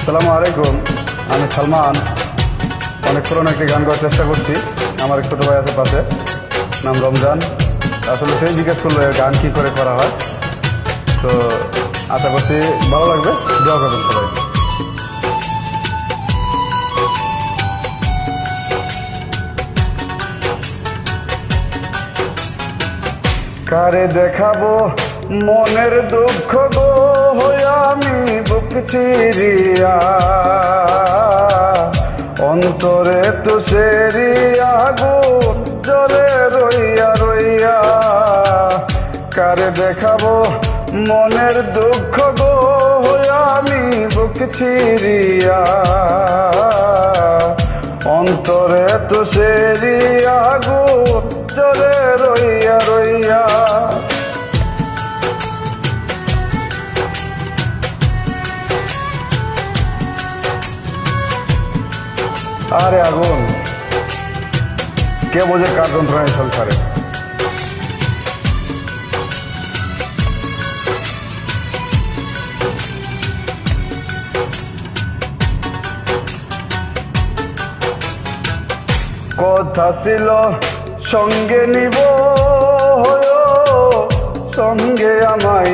আসসালামু আলাইকুম। আমি সালমান। অনেক পুরনো একটি গান করার চেষ্টা করছি। আমার এক ছোটো ভাই আছে পাশে, নাম রমজান। আসলে সেই জিজ্ঞেস করলো গান কী করে করা হয়, তো আশা করছি ভালো লাগবে। দোয়া করবেন সবাই। কারে দেখাবো মনের দুঃখ গো, আমি বুক চিরিয়া, অন্তরে তো সেরি আগুন জ্বলে রইয়া রইয়া। কারে দেখাবো মনের দুঃখ গো, আমি বুক চিরিয়া, অন্তরে তো সেরি আগুন জ্বলে রইয়া রইয়া। আরে আগুন কে বোঝে কার যন্ত্রণায় সংসারে। কথা ছিল সঙ্গে নিব, সঙ্গে আমায়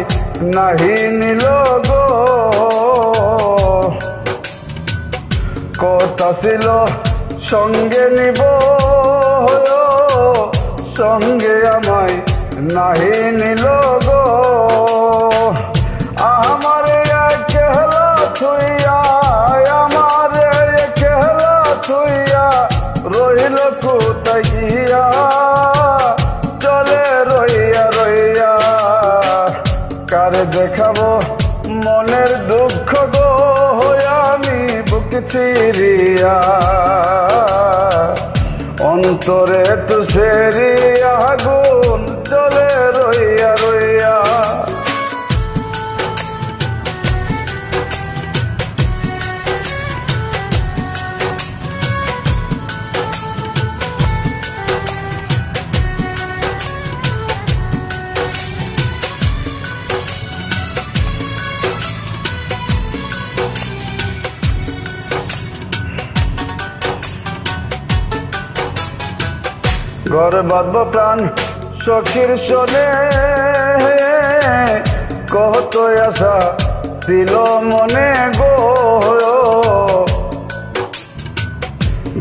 নাহি নিল গো। কথা ছিল সঙ্গে নিব, সঙ্গে আমায় নাহি নিল গো। আমারে একলা ছুইয়া, আমারে একলা ছুইয়া রইল কোথায় গিয়া, চলে রইয়া রইয়া। কারে দেখাবো মনের দুঃখ গো, আমি বুক চিরিয়া, অন্তরে তো সেরি আগুন জ্বলে রইয়া রইয়া। ঘর বাঁধব প্রাণ সখীর শোনে, কত আশা ছিল মনে গো।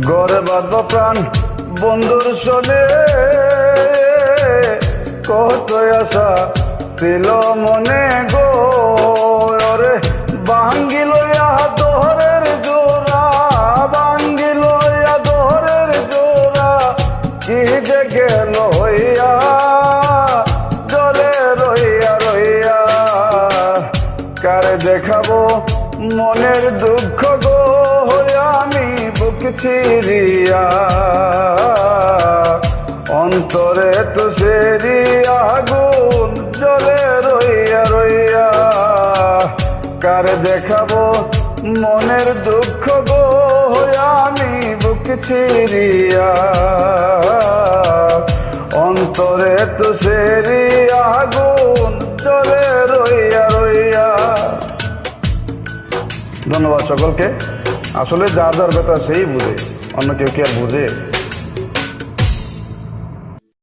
ঘর বাঁধব প্রাণ বন্ধুর শোনে, কত আশা ছিল মনে গো। ওরে ভাঙ্গিল দোহরের জোড়া, ভাঙ্গিল দোহরের জোড়া, কি যে গেল হইয়া, জলে রইয়া রইয়া। কারে দেখাবো মনের দুঃখ গো, আমি বুক চিরিয়া, অন্তরে তো সেরি আগুন জলে রইয়া রইয়া। কারে দেখাবো মনের দুঃখ গো, আমি বুক চিরিয়া, অন্তরে তো সেরি আগুন জ্বলে রইয়া রইয়া। ধন্যবাদ সকলকে। আসলে যার যার কথা সেই বুঝে, অন্য কেউ কি আর বুঝে?